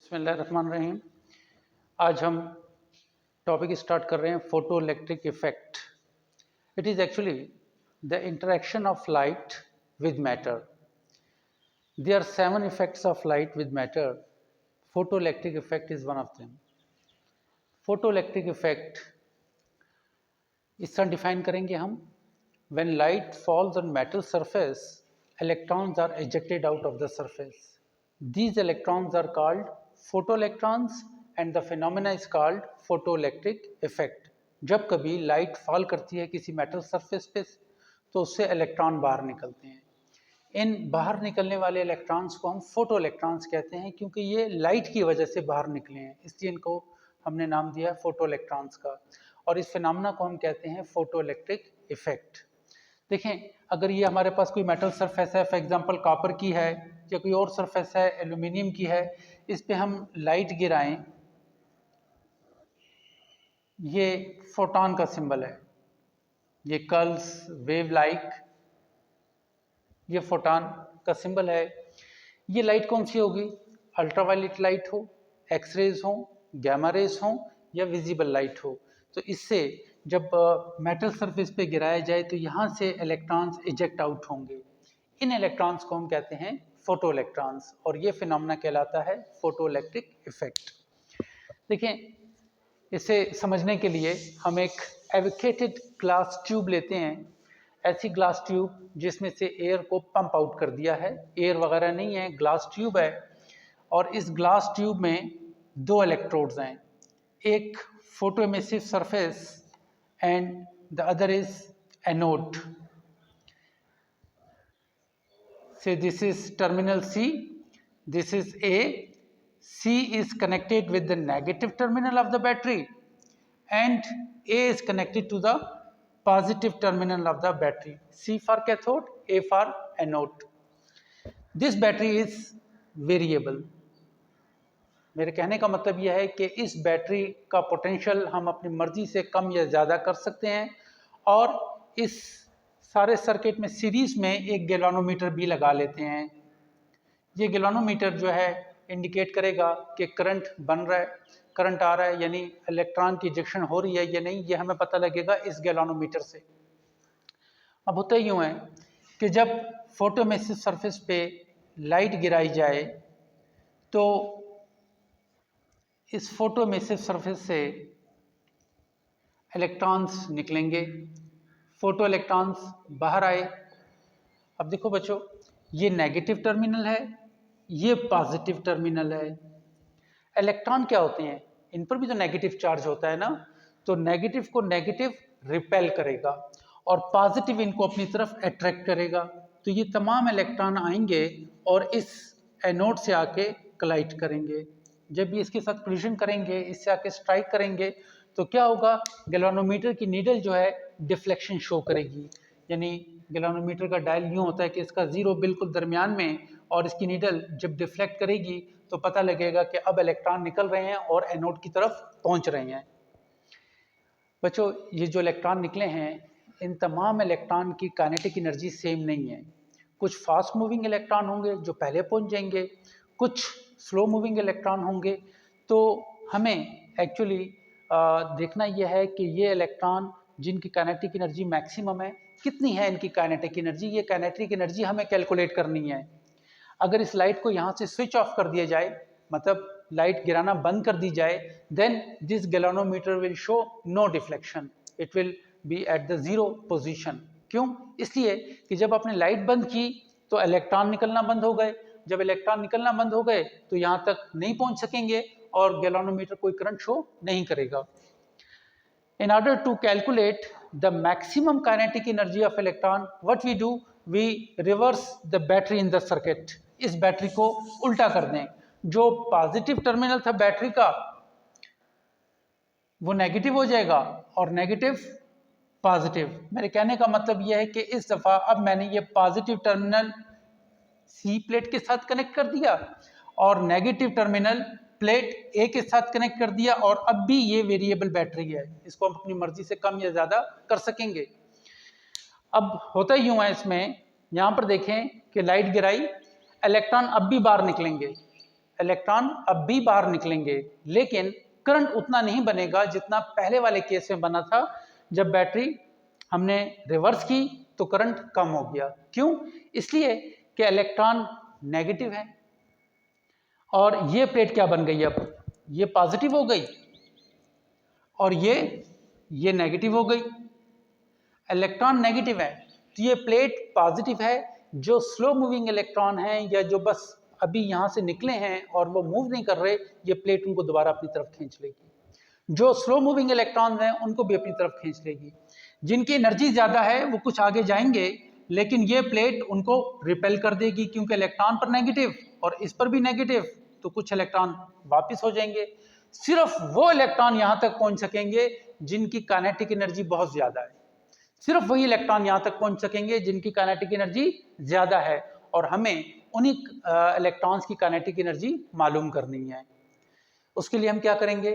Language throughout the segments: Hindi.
बिस्मिल्लाहिर्रहमानिर्रहीम। आज हम टॉपिक स्टार्ट कर रहे हैं photo electric effect. It is actually the interaction of light with matter. There are 7 effects of light with matter. Photo electric effect is one of them. Photo electric effect इस तरह डिफाइन करेंगे हम, when light falls on metal surface, electrons are ejected out of the surface. These electrons are called photoelectrons and the phenomena is called photoelectric effect. जब कभी लाइट फॉल करती है किसी मेटल सरफेस पे तो उससे इलेक्ट्रॉन बाहर निकलते हैं। इन बाहर निकलने वाले इलेक्ट्रॉन्स को हम फोटो इलेक्ट्रॉन्स कहते हैं, क्योंकि ये लाइट की वजह से बाहर निकले हैं, इसलिए इनको हमने नाम दिया है फोटो इलेक्ट्रॉन्स का। और इस फिनोमेना को हम कहते हैं फोटो इलेक्ट्रिक इफेक्ट। देखें, अगर ये हमारे पास कोई मेटल सरफेस है, फॉर एग्जांपल कॉपर की है या कोई और सरफेस है एल्यूमिनियम की है, इस पे हम लाइट गिराएं, ये फोटॉन का सिंबल है, ये कर्ल्स वेव लाइक, ये फोटॉन का सिंबल है। ये लाइट कौन सी होगी? अल्ट्रावायलेट लाइट हो, एक्सरेज हो, गैमा रेज हो या विजिबल लाइट हो। तो इससे जब मेटल सरफेस पे गिराया जाए तो यहाँ से इलेक्ट्रॉन्स इजेक्ट आउट होंगे। इन इलेक्ट्रॉन्स को हम कहते हैं फोटो इलेक्ट्रॉन्स और ये फिनोमेना कहलाता है फोटो इलेक्ट्रिक इफेक्ट। देखें, इसे समझने के लिए हम एक एविकेटेड ग्लास ट्यूब लेते हैं, ऐसी ग्लास ट्यूब जिसमें से एयर को पंप आउट कर दिया है, एयर वगैरह नहीं है, ग्लास ट्यूब है। और इस ग्लास ट्यूब में 2 इलेक्ट्रोड्स हैं, एक photo emissive surface and the other is anode. Say this is terminal C, this is A. C is connected with the negative terminal of the battery and A is connected to the positive terminal of the battery. C for cathode, A for anode. This battery is variable. मेरे कहने का मतलब यह है कि इस बैटरी का पोटेंशियल हम अपनी मर्जी से कम या ज़्यादा कर सकते हैं। और इस सारे सर्किट में सीरीज में एक गैल्वानोमीटर भी लगा लेते हैं। ये गैल्वानोमीटर जो है इंडिकेट करेगा कि करंट बन रहा है, करंट आ रहा है, यानी इलेक्ट्रॉन की इजेक्शन हो रही है या नहीं, ये हमें पता लगेगा इस गैल्वानोमीटर से। अब होता यूँ है कि जब फोटोएमिसिव सरफेस पे लाइट गिराई जाए तो इस फोटोएमिसिव सरफेस से इलेक्ट्रॉन्स निकलेंगे, फोटो इलेक्ट्रॉन्स बाहर आए। अब देखो बच्चों, ये नेगेटिव टर्मिनल है, ये पॉजिटिव टर्मिनल है। इलेक्ट्रॉन क्या होते हैं? इन पर भी तो नेगेटिव चार्ज होता है ना, तो नेगेटिव को नेगेटिव रिपेल करेगा और पॉजिटिव इनको अपनी तरफ अट्रैक्ट करेगा। तो ये तमाम इलेक्ट्रॉन आएंगे और इस एनोड से आके कलाइड करेंगे। जब भी इसके साथ कोलिजन करेंगे, इससे आके स्ट्राइक करेंगे, तो क्या होगा? गैल्वानोमीटर की नीडल जो है डिफ्लेक्शन शो करेगी, यानी गैल्वानोमीटर का डायल यूँ होता है कि इसका ज़ीरो बिल्कुल दरमियान में, और इसकी नीडल जब डिफ्लेक्ट करेगी तो पता लगेगा कि अब इलेक्ट्रॉन निकल रहे हैं और एनोड की तरफ पहुँच रहे हैं। बच्चों, ये जो इलेक्ट्रॉन निकले हैं, इन तमाम इलेक्ट्रॉन की काइनेटिक एनर्जी सेम नहीं है। कुछ फास्ट मूविंग इलेक्ट्रॉन होंगे जो पहले पहुँच जाएंगे, कुछ स्लो मूविंग इलेक्ट्रॉन होंगे। तो हमें एक्चुअली देखना यह है कि ये इलेक्ट्रॉन जिनकी काइनेटिक एनर्जी मैक्सिमम है, कितनी है इनकी काइनेटिक एनर्जी, ये काइनेटिक एनर्जी हमें कैलकुलेट करनी है। अगर इस लाइट को यहाँ से स्विच ऑफ कर दिया जाए, मतलब लाइट गिराना बंद कर दी जाए, then this galvanometer will show no deflection, it will be at the zero position. क्यों? इसलिए कि जब आपने लाइट बंद की तो इलेक्ट्रॉन निकलना बंद हो गए, जब इलेक्ट्रॉन निकलना बंद हो गए तो यहाँ तक नहीं पहुँच सकेंगे और गैल्वानोमीटर कोई करंट शो नहीं करेगा। In order to calculate the maximum kinetic energy of electron, what we do, we reverse the battery in the circuit. इस बैटरी को उल्टा कर दें। जो पॉजिटिव टर्मिनल था बैटरी का वो नेगेटिव हो जाएगा और नेगेटिव पॉजिटिव। मेरे कहने का मतलब यह है कि इस दफ़ा अब मैंने ये पॉजिटिव टर्मिनल सी प्लेट के साथ कनेक्ट कर दिया और नेगेटिव टर्मिनल प्लेट ए के साथ कनेक्ट कर दिया, और अब भी ये वेरिएबल बैटरी है, इसको हम अपनी मर्जी से कम या ज़्यादा कर सकेंगे। अब होता ही यूँ है इसमें, यहाँ पर देखें कि लाइट गिराई, इलेक्ट्रॉन अब भी बाहर निकलेंगे, इलेक्ट्रॉन अब भी बाहर निकलेंगे, लेकिन करंट उतना नहीं बनेगा जितना पहले वाले केस में बना था। जब बैटरी हमने रिवर्स की तो करंट कम हो गया। क्यों? इसलिए कि इलेक्ट्रॉन नेगेटिव है और ये प्लेट क्या बन गई, अब ये पॉजिटिव हो गई और ये नेगेटिव हो गई। इलेक्ट्रॉन नेगेटिव है तो ये प्लेट पॉजिटिव है। जो स्लो मूविंग इलेक्ट्रॉन है या जो बस अभी यहाँ से निकले हैं और वो मूव नहीं कर रहे, ये प्लेट उनको दोबारा अपनी तरफ खींच लेगी। जो स्लो मूविंग इलेक्ट्रॉन हैं उनको भी अपनी तरफ खींच लेगी। जिनकी एनर्जी ज़्यादा है वो कुछ आगे जाएंगे, लेकिन ये प्लेट उनको रिपेल कर देगी क्योंकि इलेक्ट्रॉन पर नेगेटिव और इस पर भी नेगेटिव, तो कुछ इलेक्ट्रॉन वापस हो जाएंगे। सिर्फ वो इलेक्ट्रॉन यहाँ तक पहुँच सकेंगे जिनकी काइनेटिक एनर्जी बहुत ज़्यादा है। सिर्फ वही इलेक्ट्रॉन यहाँ तक पहुँच सकेंगे जिनकी काइनेटिक एनर्जी ज़्यादा है, और हमें उन्हीं इलेक्ट्रॉन्स की काइनेटिक एनर्जी मालूम करनी है। उसके लिए हम क्या करेंगे?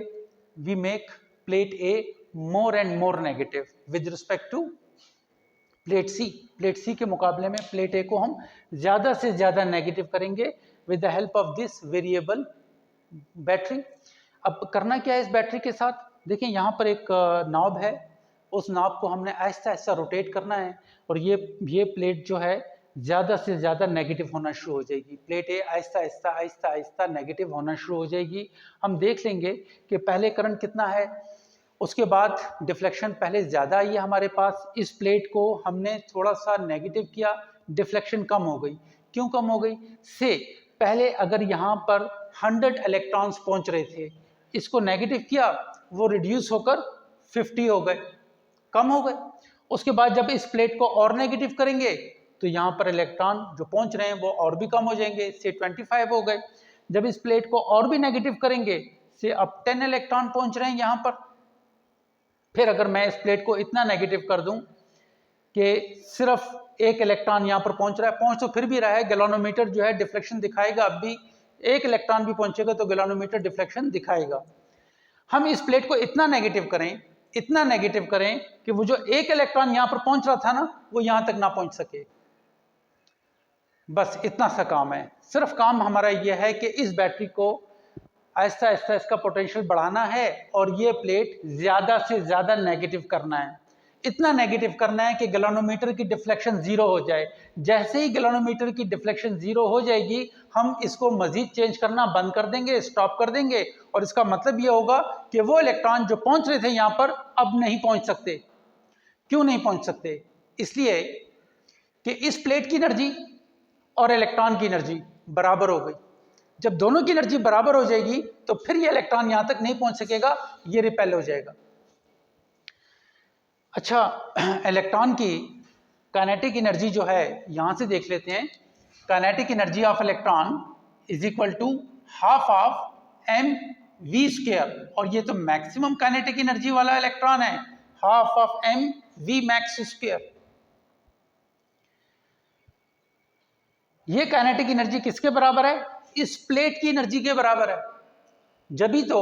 We make plate A more and more negative with respect to plate C. Plate C के मुकाबले में प्लेट ए को हम ज़्यादा से ज़्यादा नेगेटिव करेंगे with the help of this variable battery. अब करना क्या है इस बैटरी के साथ? देखिए यहाँ पर एक नॉब है, उस नॉब को हमने आहिस्ता आहिस्ता रोटेट करना है और ये प्लेट जो है ज़्यादा से ज़्यादा नेगेटिव होना शुरू हो जाएगी। प्लेट ए आहिस्ता आहिस्ता आहिस्ता आहिस्ता नेगेटिव होना शुरू हो जाएगी। हम देख लेंगे कि पहले करंट कितना है, उसके बाद डिफ्लेक्शन पहले ज़्यादा आई है हमारे पास। इस प्लेट को हमने थोड़ा सा नेगेटिव किया, डिफ्लेक्शन कम हो गई। क्यों कम हो गई? से पहले अगर यहाँ पर 100 इलेक्ट्रॉन्स पहुँच रहे थे, इसको नेगेटिव किया, वो रिड्यूस होकर 50 हो गए, कम हो गए। उसके बाद जब इस प्लेट को और नेगेटिव करेंगे तो यहाँ पर इलेक्ट्रॉन जो पहुँच रहे हैं वो और भी कम हो जाएंगे, से 25 हो गए। जब इस प्लेट को और भी नेगेटिव करेंगे, से अब 10 इलेक्ट्रॉन पहुँच रहे हैं यहाँ पर। फिर अगर मैं इस प्लेट को इतना नेगेटिव कर दूं कि सिर्फ एक इलेक्ट्रॉन यहाँ पर पहुँच रहा है, पहुँच तो फिर भी रहा है, गैल्वेनोमीटर जो है डिफ्लेक्शन दिखाएगा, अब भी एक इलेक्ट्रॉन भी पहुँचेगा तो गैल्वेनोमीटर डिफ्लेक्शन दिखाएगा। हम इस प्लेट को इतना नेगेटिव करें कि वो जो एक इलेक्ट्रॉन यहाँ पर पहुँच रहा था ना, वो यहाँ तक ना पहुँच सके। बस इतना सा काम है। सिर्फ काम हमारा यह है कि इस बैटरी को आहिस्ता आहिस्ता इसका पोटेंशियल बढ़ाना है और ये प्लेट ज़्यादा से ज़्यादा नेगेटिव करना है। इतना नेगेटिव करना है कि गैल्वेनोमीटर की डिफ्लेक्शन ज़ीरो हो जाए। जैसे ही गैल्वेनोमीटर की डिफ्लेक्शन ज़ीरो हो जाएगी, हम इसको मज़ीद चेंज करना बंद कर देंगे, स्टॉप कर देंगे, और इसका मतलब ये होगा कि वो इलेक्ट्रॉन जो पहुँच रहे थे यहाँ पर अब नहीं पहुँच सकते। क्यों नहीं पहुँच सकते? इसलिए कि इस प्लेट की एनर्जी और इलेक्ट्रॉन की एनर्जी बराबर हो गई। जब दोनों की एनर्जी बराबर हो जाएगी तो फिर ये इलेक्ट्रॉन यहां तक नहीं पहुंच सकेगा, ये रिपेल हो जाएगा। अच्छा, इलेक्ट्रॉन की काइनेटिक एनर्जी जो है यहां से देख लेते हैं। Kinetic energy of electron is equal to half of M V square, और ये तो मैक्सिमम काइनेटिक एनर्जी वाला इलेक्ट्रॉन है, half of M V max square. ये काइनेटिक एनर्जी किसके बराबर है? इस प्लेट की एनर्जी के बराबर है। जब ही तो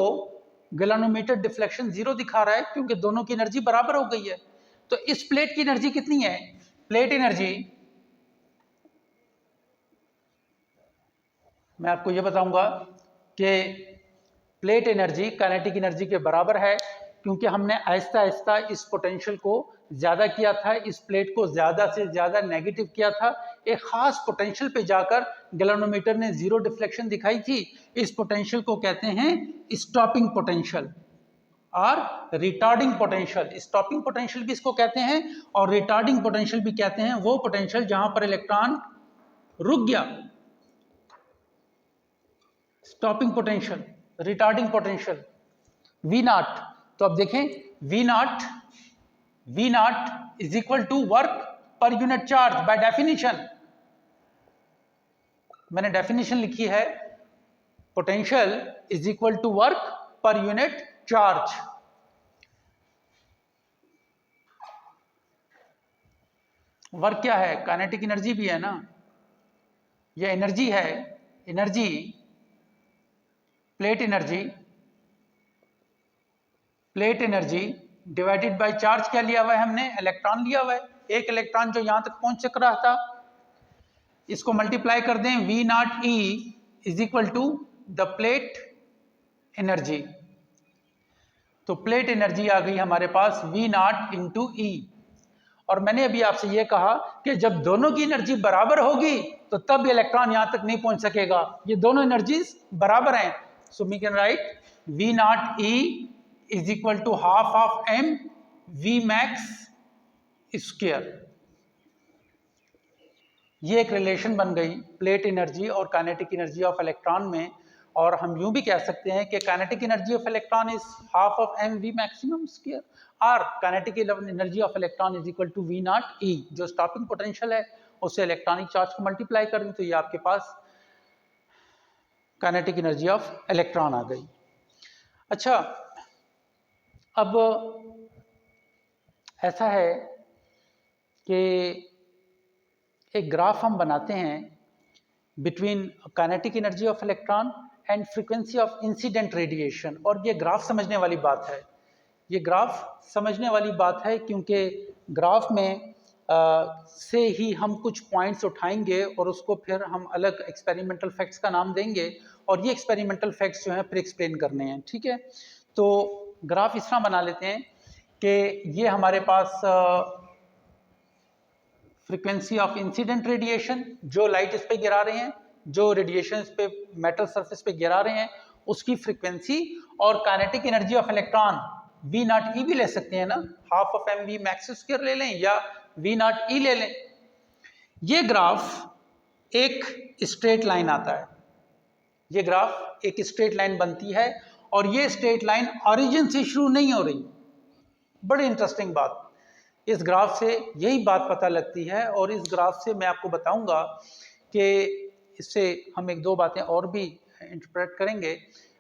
गैल्वेनोमीटर डिफ्लेक्शन जीरो दिखा रहा है, क्योंकि दोनों की एनर्जी बराबर हो गई है। तो इस प्लेट की एनर्जी कितनी है? प्लेट एनर्जी मैं आपको यह बताऊंगा कि प्लेट एनर्जी काइनेटिक एनर्जी के बराबर है, क्योंकि हमने आहिस्ता आहिस्ता इस पोटेंशियल को ज़्यादा किया था, इस प्लेट को ज़्यादा से ज़्यादा नेगेटिव किया था। एक ख़ास पोटेंशियल पे जाकर गैल्वेनोमीटर ने ज़ीरो डिफ्लेक्शन दिखाई थी। इस पोटेंशियल को कहते हैं स्टॉपिंग पोटेंशियल और रिटार्डिंग पोटेंशियल। स्टॉपिंग पोटेंशियल भी इसको कहते हैं और रिटार्डिंग पोटेंशियल भी कहते हैं। वो पोटेंशियल जहाँ पर इलेक्ट्रॉन रुक गया, stopping potential, retarding potential, V naught. तो अब देखें, V naught is equal to work per unit charge by definition. मैंने डेफिनेशन लिखी है, potential is equal to work per unit charge. Work क्या है? काइनेटिक एनर्जी भी है ना, यह एनर्जी है। Energy, plate energy divided by charge क्या लिया हुआ है हमने? इलेक्ट्रॉन लिया हुआ है। एक इलेक्ट्रॉन जो यहां तक पहुंच सक रहा था, इसको मल्टीप्लाई कर दें, V naught E is equal to the plate energy. तो प्लेट एनर्जी आ गई हमारे पास V नॉट इंटू ई। और मैंने अभी आपसे ये कहा कि जब दोनों की एनर्जी बराबर होगी तो तब इलेक्ट्रॉन यहां तक नहीं पहुंच सकेगा। ये दोनों एनर्जीज बराबर हैं, so we can write V naught E is equal to half of m V max square. ये एक रिलेशन बन गई प्लेट एनर्जी और काइनेटिक एनर्जी ऑफ इलेक्ट्रॉन में। और हम यूं भी कह सकते हैं कि kinetic energy of electron is half of m v maximum square, और kinetic energy of electron is equal to V naught e। जो स्टॉपिंग पोटेंशियल है उससे इलेक्ट्रॉनिक चार्ज को मल्टीप्लाई कर दें तो ये आपके पास काइनेटिक एनर्जी ऑफ इलेक्ट्रॉन आ गई। अच्छा, अब ऐसा है कि एक ग्राफ हम बनाते हैं between kinetic energy of electron and frequency of incident radiation. और ये ग्राफ समझने वाली बात है, ये ग्राफ समझने वाली बात है क्योंकि ग्राफ में से ही हम कुछ पॉइंट्स उठाएंगे और उसको फिर हम अलग एक्सपेरिमेंटल फैक्ट्स का नाम देंगे और ये एक्सपेरिमेंटल फैक्ट्स जो हैं फिर एक्सप्लेन करने हैं, ठीक है। तो ग्राफ इस तरह बना लेते हैं कि ये हमारे पास फ्रीक्वेंसी ऑफ इंसिडेंट रेडिएशन, जो लाइट इस पे गिरा रहे हैं, जो रेडिएशन इस पे मेटल सरफेस पे गिरा रहे हैं उसकी फ्रीक्वेंसी, और kinetic energy of electron V naught E भी ले सकते हैं ना, half of m v max square ले लें या V नॉट ई ले लें। ये ग्राफ एक स्ट्रेट लाइन आता है, ये ग्राफ एक स्ट्रेट लाइन बनती है और ये स्ट्रेट लाइन ओरिजिन से शुरू नहीं हो रही। बड़ी इंटरेस्टिंग बात, इस ग्राफ से यही बात पता लगती है और इस ग्राफ से मैं आपको बताऊंगा कि इससे हम एक दो बातें और भी इंटरप्रेट करेंगे।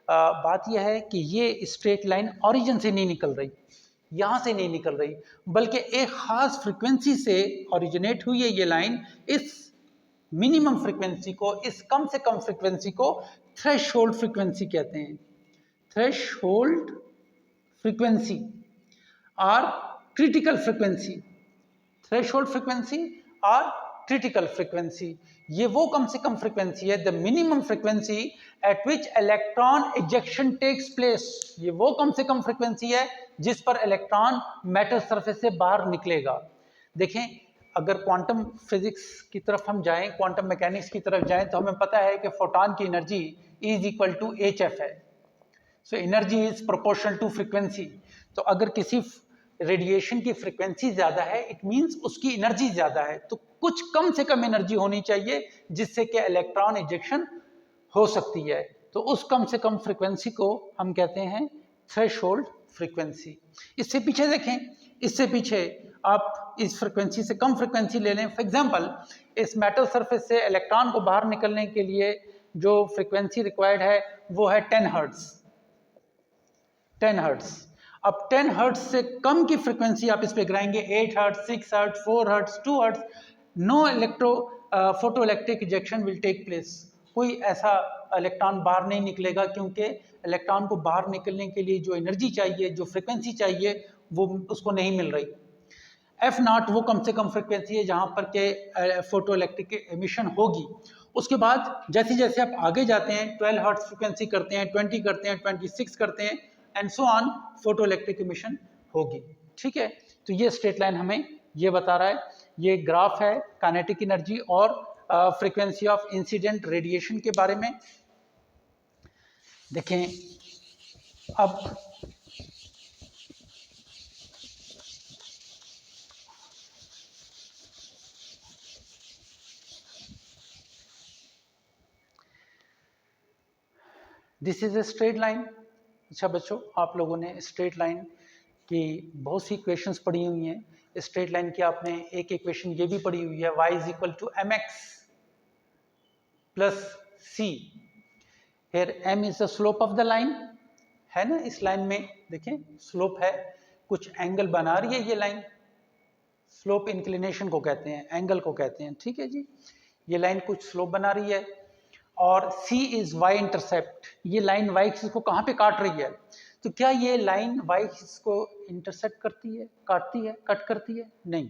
बात यह है कि ये स्ट्रेट लाइन ओरिजिन से नहीं निकल रही, यहाँ से नहीं निकल रही, बल्कि एक खास फ्रीक्वेंसी से ओरिजिनेट हुई है ये लाइन। इस मिनिमम फ्रीक्वेंसी को, इस कम से कम फ्रीक्वेंसी को थ्रेशोल्ड फ्रीक्वेंसी कहते हैं। थ्रेशोल्ड फ्रीक्वेंसी और क्रिटिकल फ्रीक्वेंसी, थ्रेशोल्ड फ्रीक्वेंसी और क्रिटिकल फ्रीक्वेंसी, ये वो कम से कम फ्रीक्वेंसी है, the minimum frequency at which electron ejection takes place. ये वो कम से कम फ्रीक्वेंसी है जिस पर इलेक्ट्रॉन मेटल सरफेस से बाहर निकलेगा। देखें, अगर क्वांटम फिजिक्स की तरफ हम जाएं, क्वांटम मैकेनिक्स की तरफ जाएं, तो हमें पता है कि फोटॉन की energy is equal to hf है। So energy is proportional to frequency. तो अगर किसी रेडिएशन की फ्रीक्वेंसी ज़्यादा है, इट मीन्स उसकी एनर्जी ज़्यादा है, तो कुछ कम से कम एनर्जी होनी चाहिए जिससे कि इलेक्ट्रॉन इजेक्शन हो सकती है। तो उस कम से कम फ्रीक्वेंसी को हम कहते हैं थ्रेशोल्ड फ्रीक्वेंसी। इससे पीछे देखें, इससे पीछे आप इस फ्रीक्वेंसी से कम फ्रीक्वेंसी ले लें। फॉर एग्जांपल, इस मेटल सरफेस से इलेक्ट्रॉन को बाहर निकलने के लिए जो फ्रीक्वेंसी रिक्वायर्ड है वो है 10 हर्ट्ज। 10 हर्ट्ज। अब 10 हर्ट्ज से कम की फ्रीक्वेंसी आप इस पे गिराएंगे, 8 hertz, 6 hertz, 4 hertz, 2 hertz, no photo electric ejection will take place. कोई ऐसा इलेक्ट्रॉन बाहर नहीं निकलेगा क्योंकि इलेक्ट्रॉन को बाहर निकलने के लिए जो एनर्जी चाहिए, जो फ्रीक्वेंसी चाहिए, वो उसको नहीं मिल रही। एफ नॉट वो कम से कम फ्रीक्वेंसी है जहाँ पर के फोटो इलेक्ट्रिक एमिशन होगी। उसके बाद जैसे जैसे आप आगे जाते हैं, 12 हर्ट्ज फ्रीक्वेंसी करते हैं, 20 करते हैं, 26 करते हैं, and so on, photo electric emission होगी। ठीक है, तो ये स्ट्रेट लाइन हमें ये बता रहा है। ये ग्राफ है काइनेटिक एनर्जी और फ्रीक्वेंसी ऑफ इंसिडेंट रेडिएशन के बारे में। देखें, अब this is a straight line. अच्छा बच्चों, आप लोगों ने स्ट्रेट लाइन की बहुत सी इक्वेशंस पढ़ी हुई हैं। स्ट्रेट लाइन की आपने एक इक्वेशन ये भी पढ़ी हुई है, y is equal to mx plus c। Here m is the slope of the line, है ना। इस लाइन में देखें स्लोप है, कुछ एंगल बना रही है ये लाइन, स्लोप इंक्लिनेशन को कहते हैं, एंगल को कहते हैं। ठीक है जी, ये लाइन कुछ स्लोप बना रही है। और c इज y इंटरसेप्ट, ये लाइन y एक्सिस को कहाँ पे काट रही है। तो क्या ये लाइन y एक्सिस को इंटरसेप्ट करती है, काटती है, कट करती है? नहीं,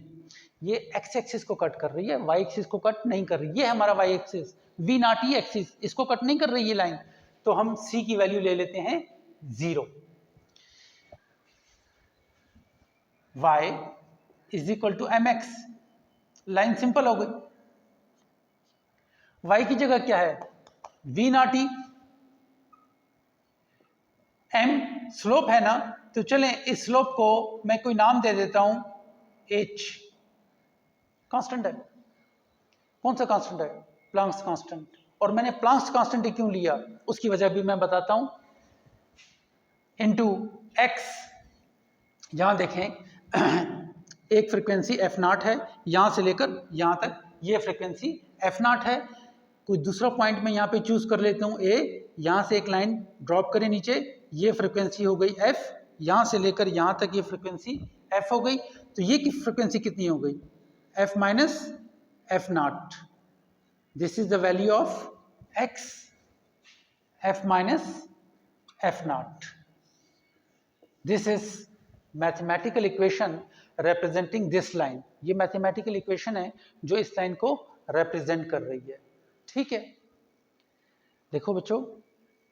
ये x एक्सिस को कट कर रही है, y एक्सिस को कट नहीं कर रही। ये हमारा y axis, v naught E axis, इसको कट नहीं कर रही ये लाइन। तो हम C की वैल्यू ले लेते हैं 0। y is equal to mx, line simple हो गई। y की जगह क्या है, v naught e, m slope है ना, तो चलें इस स्लोप को मैं कोई नाम दे देता हूं h, कांस्टेंट है। कौन सा कांस्टेंट है, प्लांक्स कांस्टेंट। और मैंने प्लांक्स कांस्टेंट क्यों लिया उसकी वजह भी मैं बताता हूं। इनटू x, यहां देखें एक फ्रीक्वेंसी f नॉट है, यहां से लेकर यहां तक ये फ्रीक्वेंसी f नॉट है। कोई दूसरा पॉइंट मैं यहां पे चूज कर लेता हूं a, यहां से एक लाइन ड्रॉप करें नीचे, ये फ्रीक्वेंसी हो गई f, यहां से लेकर यहां तक ये फ्रीक्वेंसी f हो गई। तो ये फ्रीक्वेंसी कितनी हो गई, f minus f not. This is the value of x, f minus f not. This is mathematical equation representing this line. ये मैथमेटिकल इक्वेशन है जो इस लाइन को रिप्रेजेंट कर रही है, ठीक है। देखो बच्चों,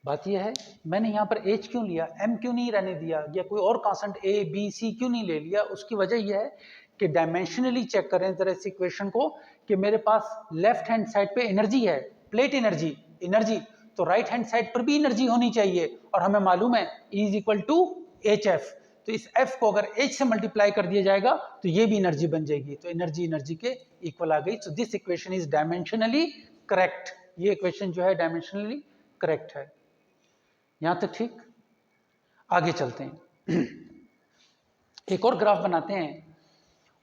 बात यह है मैंने यहाँ पर h क्यों लिया, m क्यों नहीं रहने दिया, या कोई और कांस्टेंट a b c क्यों नहीं ले लिया। उसकी वजह यह है कि डायमेंशनली चेक करें जरा इस इक्वेशन को, कि मेरे पास लेफ्ट हैंड साइड पे एनर्जी है, प्लेट एनर्जी, तो राइट हैंड साइड पर भी एनर्जी होनी चाहिए। और हमें मालूम है E is equal to HF, तो इस F को अगर H से मल्टीप्लाई कर दिया जाएगा तो ये भी एनर्जी बन जाएगी, तो एनर्जी के इक्वल आ गई। So this equation is dimensionally correct. ये इक्वेशन जो है डायमेंशनली करेक्ट है। यहां तक ठीक। आगे चलते हैं, एक और ग्राफ बनाते हैं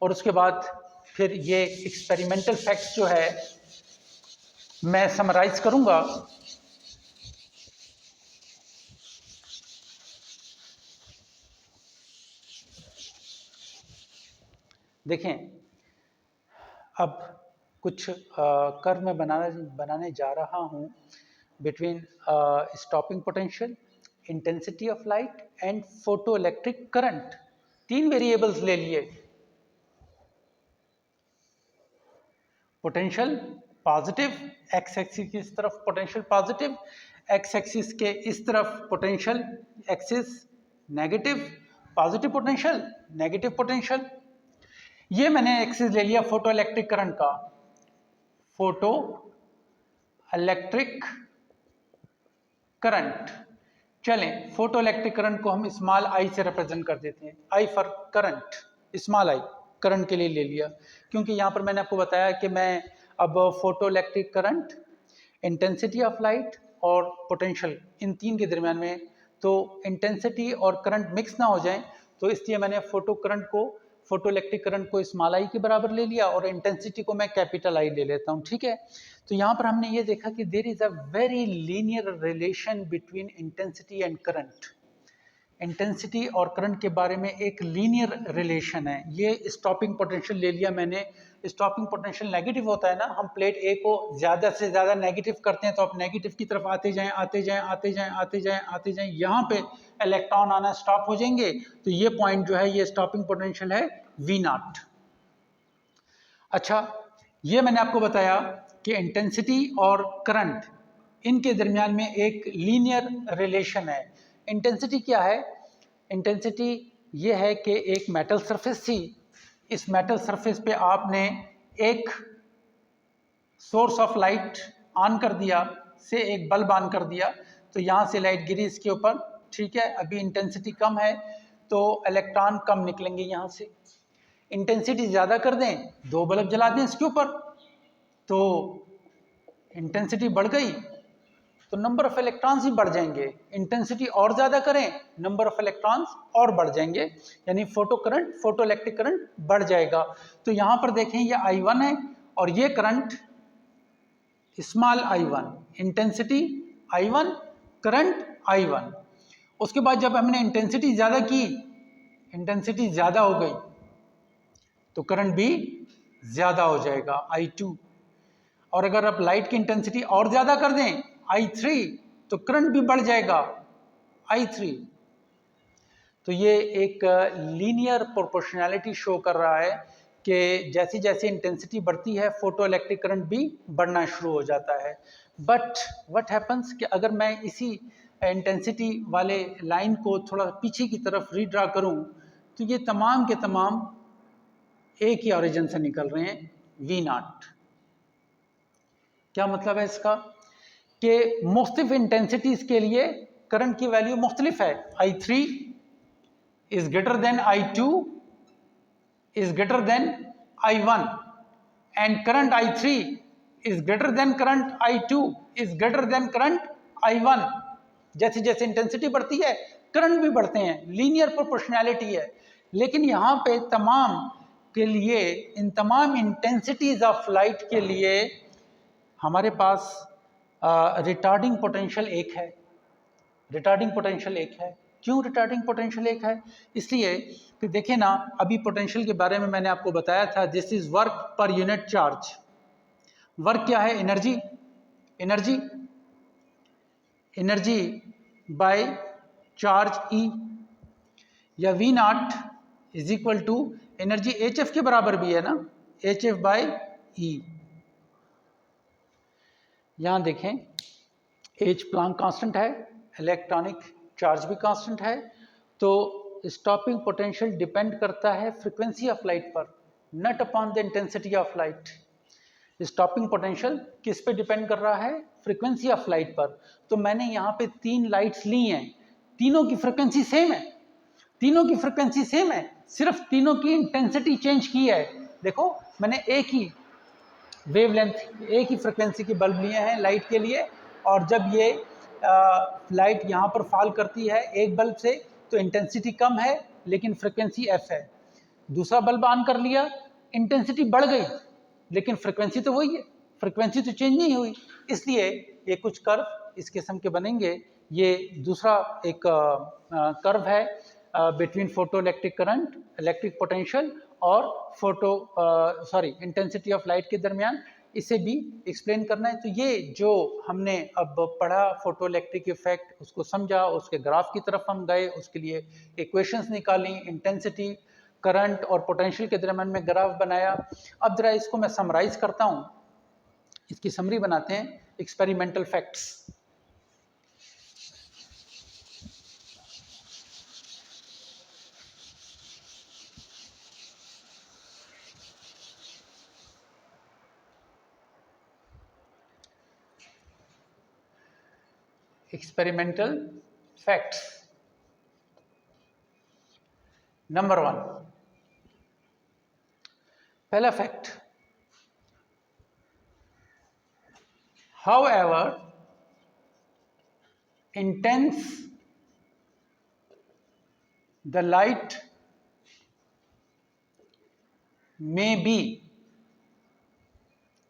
और उसके बाद फिर ये एक्सपेरिमेंटल फैक्ट्स जो है मैं समराइज करूंगा। देखें, अब कुछ कर्व मैं बनाने जा रहा हूं between stopping potential, intensity of light and photo electric current. 3 variables ले लिए, पोटेंशियल पॉजिटिव, एक्स एक्सिस की इस तरफ पोटेंशियल पॉजिटिव, एक्स एक्सिस के इस तरफ potential axis negative, positive potential negative potential. ये मैंने एक्सिस ले लिया फोटो इलेक्ट्रिक करंट का, फोटो इलेक्ट्रिक करंट। चलें, फोटो इलेक्ट्रिक करंट को हम स्मॉल आई से रिप्रेजेंट कर देते हैं, I for current, small I current के लिए ले लिया, क्योंकि यहाँ पर मैंने आपको बताया कि मैं अब photo electric current, intensity of light और पोटेंशियल, इन 3 के दरमियान में, तो इंटेंसिटी और करंट मिक्स ना हो जाए, तो इसलिए मैंने फोटो इलेक्ट्रिक करंट को स्मॉल आई के बराबर ले लिया और इंटेंसिटी को मैं कैपिटल आई ले लेता हूँ, ठीक है। तो यहाँ पर हमने ये देखा कि there is a very linear relation between intensity and current. Intensity और करंट के बारे में एक लीनियर रिलेशन है। ये स्टॉपिंग पोटेंशियल ले लिया मैंने, स्टॉपिंग पोटेंशियल नेगेटिव होता है ना, हम प्लेट ए को ज़्यादा से ज़्यादा नेगेटिव करते हैं तो आप नेगेटिव की तरफ आते जाएं, यहाँ पे इलेक्ट्रॉन आना स्टॉप हो जाएंगे, तो ये पॉइंट जो है ये स्टॉपिंग पोटेंशियल है V नॉट। अच्छा, ये मैंने आपको बताया कि इंटेंसिटी और करंट, इनके दरमियान में एक लीनियर रिलेशन है। इंटेंसिटी क्या है, इंटेंसिटी ये है कि एक मेटल सरफेस थी, इस मेटल सरफेस पे आपने एक सोर्स ऑफ लाइट ऑन कर दिया, से एक बल्ब ऑन कर दिया, तो यहाँ से लाइट गिरी इसके ऊपर, ठीक है। अभी इंटेंसिटी कम है तो इलेक्ट्रॉन कम निकलेंगे यहाँ से। इंटेंसिटी ज़्यादा कर दें, 2 बल्ब जला दें इसके ऊपर, तो इंटेंसिटी बढ़ गई तो नंबर ऑफ इलेक्ट्रॉन्स ही बढ़ जाएंगे। इंटेंसिटी और ज़्यादा करें, नंबर ऑफ इलेक्ट्रॉन्स और बढ़ जाएंगे, यानी फोटो इलेक्ट्रिक करंट बढ़ जाएगा। तो यहाँ पर देखें ये I1 है और ये current small I1, intensity I1, current I1। उसके बाद जब हमने इंटेंसिटी ज़्यादा की, इंटेंसिटी ज़्यादा हो गई तो करंट भी ज़्यादा हो जाएगा I2। और अगर आप लाइट की इंटेंसिटी और ज़्यादा कर दें I3 तो करंट भी बढ़ जाएगा I3। तो ये एक लीनियर प्रोपोर्शनैलिटी शो कर रहा है कि जैसी जैसी इंटेंसिटी बढ़ती है फोटो इलेक्ट्रिक करंट भी बढ़ना शुरू हो जाता है। बट व्हाट हैपन्स कि अगर मैं इसी इंटेंसिटी वाले लाइन को थोड़ा पीछे की तरफ रीड्रा करूं तो ये तमाम के तमाम एक ही ऑरिजिन से निकल रहे हैं, वी नॉट। क्या मतलब है इसका कि मुख्तलिफ इंटेंसिटीज के लिए करंट की वैल्यू मुख्तलिफ है। I3 is greater than I2 is greater than I1 and current I3 is greater than current I2 is greater than current I1। जैसे जैसे इंटेंसिटी बढ़ती है करंट भी बढ़ते हैं, लीनियर प्रोपोर्शनैलिटी है। लेकिन यहाँ पे तमाम के लिए, इन तमाम इंटेंसिटीज ऑफ लाइट के लिए हमारे पास रिटार्डिंग पोटेंशियल एक है। रिटार्डिंग पोटेंशियल एक है। क्यों रिटार्डिंग पोटेंशियल एक है? इसलिए कि देखें ना, अभी पोटेंशियल के बारे में मैंने आपको बताया था, this is work per unit charge. Work क्या है? Energy. Energy energy by charge E, या V naught is equal to energy HF के बराबर भी है ना, HF बाय E। यहां देखें H प्लांक कांस्टेंट है, इलेक्ट्रॉनिक चार्ज भी कांस्टेंट है, तो स्टॉपिंग पोटेंशियल डिपेंड करता है फ्रीक्वेंसी ऑफ लाइट पर, not upon the intensity of light. Stopping potential किस पे डिपेंड कर रहा है? फ्रीक्वेंसी ऑफ लाइट पर। तो मैंने यहाँ पे 3 लाइट्स ली हैं, तीनों की फ्रीक्वेंसी सेम है, तीनों की फ्रीक्वेंसी सेम है, सिर्फ तीनों की इंटेंसिटी चेंज की है। देखो मैंने एक ही वेवलेंथ, एक ही फ्रीक्वेंसी के बल्ब लिए हैं लाइट के लिए, और जब ये लाइट यहाँ पर फॉल करती है एक बल्ब से तो इंटेंसिटी कम है लेकिन फ्रीक्वेंसी f है। दूसरा बल्ब ऑन कर लिया, इंटेंसिटी बढ़ गई लेकिन फ्रीक्वेंसी तो वही है, फ्रीक्वेंसी तो चेंज नहीं हुई। इसलिए ये कुछ कर्व इस किस्म के बनेंगे। ये दूसरा एक कर्व है between photo electric current, electric potential और इंटेंसिटी ऑफ लाइट के दरमियान। इसे भी एक्सप्लेन करना है। तो ये जो हमने अब पढ़ा फोटो इलेक्ट्रिक इफेक्ट, उसको समझा, उसके ग्राफ की तरफ हम गए, उसके लिए इक्वेशंस निकाली, इंटेंसिटी, करंट और पोटेंशियल के दरमियान में ग्राफ बनाया। अब जरा इसको मैं समराइज करता हूँ, इसकी समरी बनाते हैं। Experimental facts. Experimental facts. Number 1, पहला fact, however intense the light may be,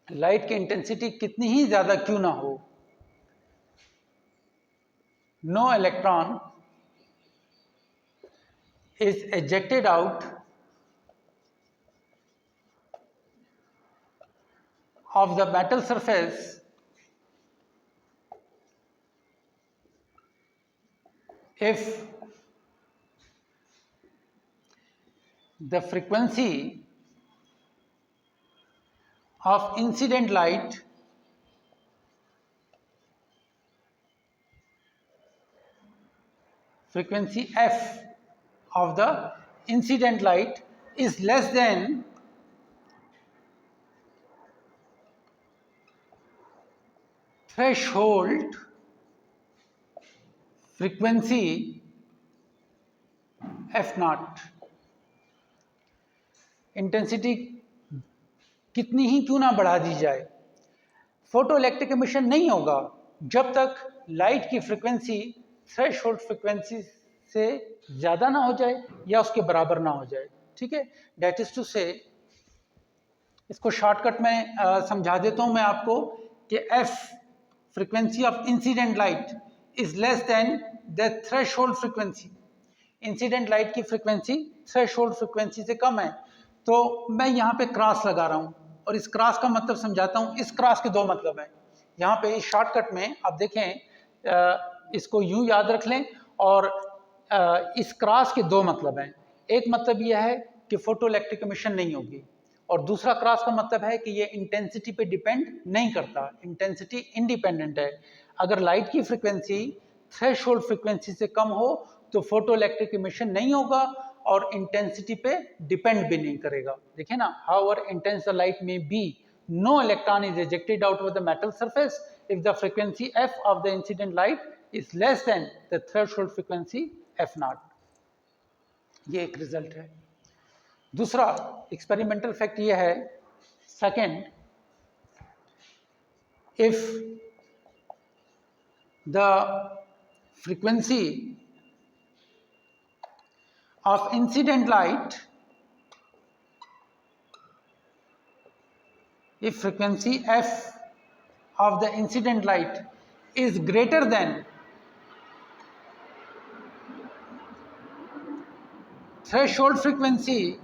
light की इंटेंसिटी कितनी ही ज्यादा क्यों ना हो, no electron is ejected out of the metal surface if the frequency of incident light frequency f of the incident light is less than threshold frequency f naught। Intensity कितनी ही क्यों ना बढ़ा दी जाए, फोटो इलेक्ट्रिक एमिशन नहीं होगा जब तक लाइट की फ्रीक्वेंसी थ्रेशोल्ड फ्रीक्वेंसी से ज़्यादा ना हो जाए या उसके बराबर ना हो जाए। ठीक है, डेट इज टू से, इसको शॉर्टकट में समझा देता हूँ मैं आपको कि f frequency of incident light is less than the threshold frequency. Incident light की फ्रीक्वेंसी थ्रेशोल्ड फ्रीक्वेंसी से कम है। तो मैं यहाँ पे क्रॉस लगा रहा हूँ और इस क्रॉस का मतलब समझाता हूँ। इस क्रॉस के 2 मतलब हैं यहाँ पे इस शॉर्टकट में। आप देखें, इसको यूं याद रख लें, और इस क्रॉस के 2 मतलब हैं। एक मतलब यह है कि फोटो इलेक्ट्रिक एमिशन नहीं होगी, और दूसरा क्रॉस का मतलब है कि ये इंटेंसिटी पे डिपेंड नहीं करता, इंटेंसिटी इंडिपेंडेंट है। अगर लाइट की फ्रीक्वेंसी थ्रेशोल्ड फ्रीक्वेंसी से कम हो तो फोटो इलेक्ट्रिक इमिशन नहीं होगा और इंटेंसिटी पे डिपेंड भी नहीं करेगा। देखिए ना, however intense the light may be, no electron is ejected out of the metal surface if the frequency f of the incident light is less than the threshold frequency f naught। ये एक रिजल्ट है। दूसरा एक्सपेरिमेंटल फैक्ट ये है, second, if the frequency of incident light, if frequency f of the incident light is greater than threshold frequency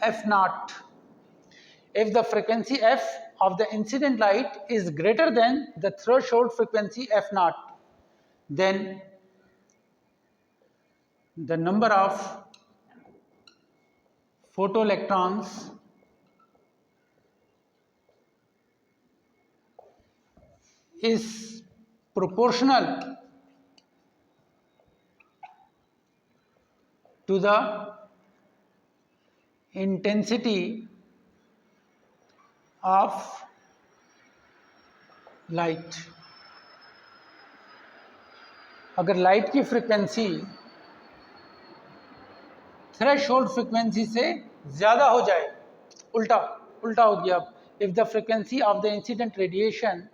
f naught, if the frequency f of the incident light is greater than the threshold frequency f naught, then the number of photoelectrons is proportional to the intensity of light। अगर लाइट की फ्रीक्वेंसी थ्रेशोल्ड फ्रीक्वेंसी से ज़्यादा हो जाए, उल्टा हो गया। If the frequency of the incident radiation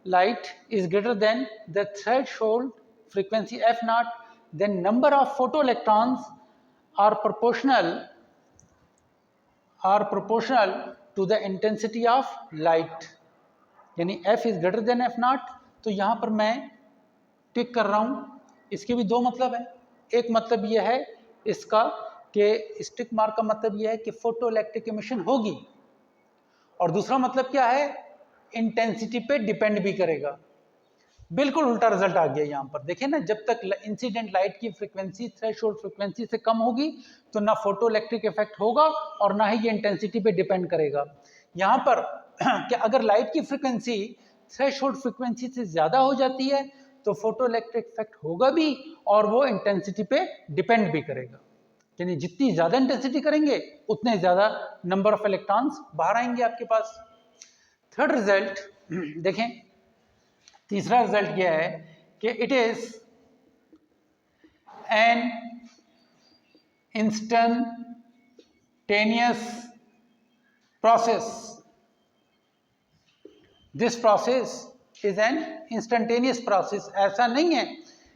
light is greater than the threshold frequency F naught, then number of photo electrons are proportional to the intensity of light. यानी F is greater than F naught, तो यहाँ पर मैं टिक कर रहा हूँ। इसके भी दो मतलब है। एक मतलब यह है इसका कि स्टिक मार्क का मतलब यह है कि फोटो इलेक्ट्रिक इमिशन होगी, और दूसरा मतलब क्या है, इंटेंसिटी पे डिपेंड भी करेगा। बिल्कुल उल्टा रिजल्ट आ गया यहाँ पर। देखिए ना, जब तक इंसिडेंट लाइट की फ्रीक्वेंसी थ्रेशोल्ड फ्रीक्वेंसी से कम होगी तो ना फोटो इलेक्ट्रिक इफेक्ट होगा और ना ही ये इंटेंसिटी पे डिपेंड करेगा। यहाँ पर कि अगर लाइट की फ्रीक्वेंसी थ्रेशोल्ड फ्रीक्वेंसी से ज़्यादा हो जाती है तो फोटो इलेक्ट्रिक इफेक्ट होगा भी और वो इंटेंसिटी पे डिपेंड भी करेगा। यानी जितनी ज़्यादा इंटेंसिटी करेंगे उतने ज़्यादा नंबर ऑफ इलेक्ट्रॉन्स बाहर आएंगे आपके पास। थर्ड रिजल्ट देखें, तीसरा रिजल्ट यह है कि it is an instantaneous process. This process is an instantaneous process. ऐसा नहीं है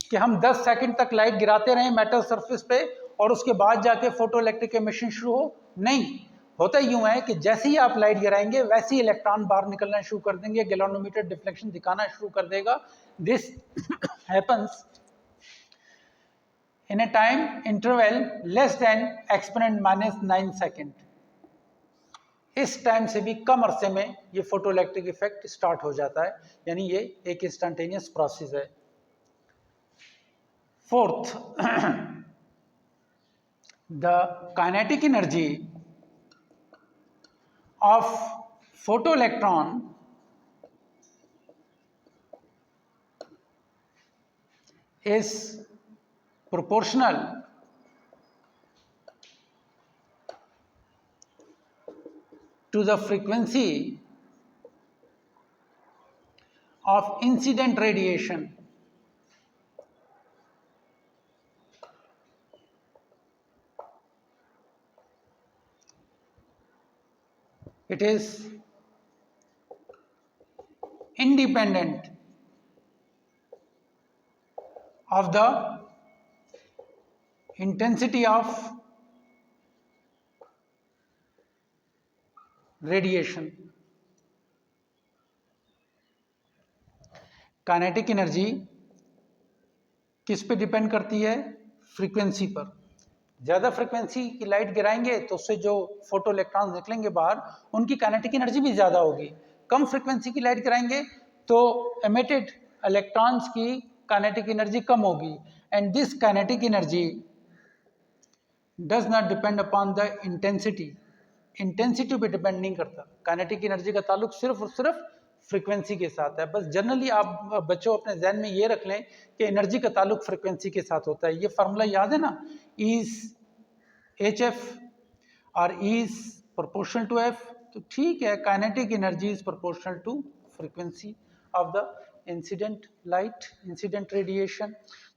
कि हम 10 सेकंड तक लाइट गिराते रहें मेटल सरफेस पे और उसके बाद जाके फोटो इलेक्ट्रिक एमिशन शुरू हो। नहीं, होता यूं है कि जैसे ही आप लाइट गिराएंगे वैसे ही इलेक्ट्रॉन बाहर निकलना शुरू कर देंगे, गैल्वेनोमीटर डिफ्लेक्शन दिखाना शुरू कर देगा। This happens in a time interval less than exponent -9 second. इस टाइम से भी कम अरसे में ये फोटो इलेक्ट्रिक इफेक्ट स्टार्ट हो जाता है, यानी ये एक इंस्टेंटेनियस प्रोसेस है। Fourth, the kinetic energy of photoelectron is proportional to the frequency of incident radiation। It is independent of the intensity of radiation। Kinetic energy किस पे डिपेंड करती है? फ्रीक्वेंसी पर। ज़्यादा फ्रीक्वेंसी की लाइट गिराएंगे तो उससे जो फोटो इलेक्ट्रॉन्स निकलेंगे बाहर उनकी काइनेटिक एनर्जी भी ज़्यादा होगी। कम फ्रीक्वेंसी की लाइट गिराएंगे तो एमिटेड इलेक्ट्रॉन्स की काइनेटिक एनर्जी कम होगी। And this kinetic energy does not depend upon the intensity, intensity पे डिपेंड नहीं करता। काइनेटिक एनर्जी का ताल्लुक सिर्फ और सिर्फ फ्रीक्वेंसी के साथ है। बस जनरली आप बच्चों अपने जहन में ये रख लें कि एनर्जी का ताल्लुक फ्रीक्वेंसी के साथ होता है। ये फार्मूला याद है ना, इज एच एफ और इज प्रोपोर्शनल टू एफ। तो ठीक है, kinetic energy is proportional to frequency of the incident light, incident radiation.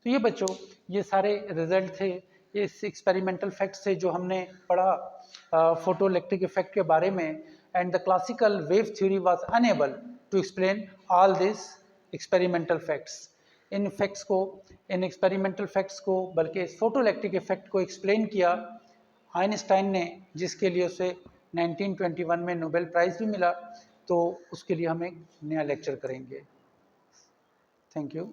तो ये बच्चों ये सारे रिजल्ट थे, ये एक्सपेरिमेंटल फैक्ट्स थे जो हमने पढ़ा फोटो इलेक्ट्रिक इफेक्ट के बारे में। And the classical wave theory was unable to explain all this experimental facts. इन फैक्ट्स को, इन एक्सपेरिमेंटल फैक्ट्स को, बल्कि इस फोटो इलेक्ट्रिक इफेक्ट को एक्सप्लेन किया आइंस्टाइन ने, जिसके लिए उसे 1921 में नोबेल प्राइज़ भी मिला। तो उसके लिए हम एक नया लेक्चर करेंगे। Thank you.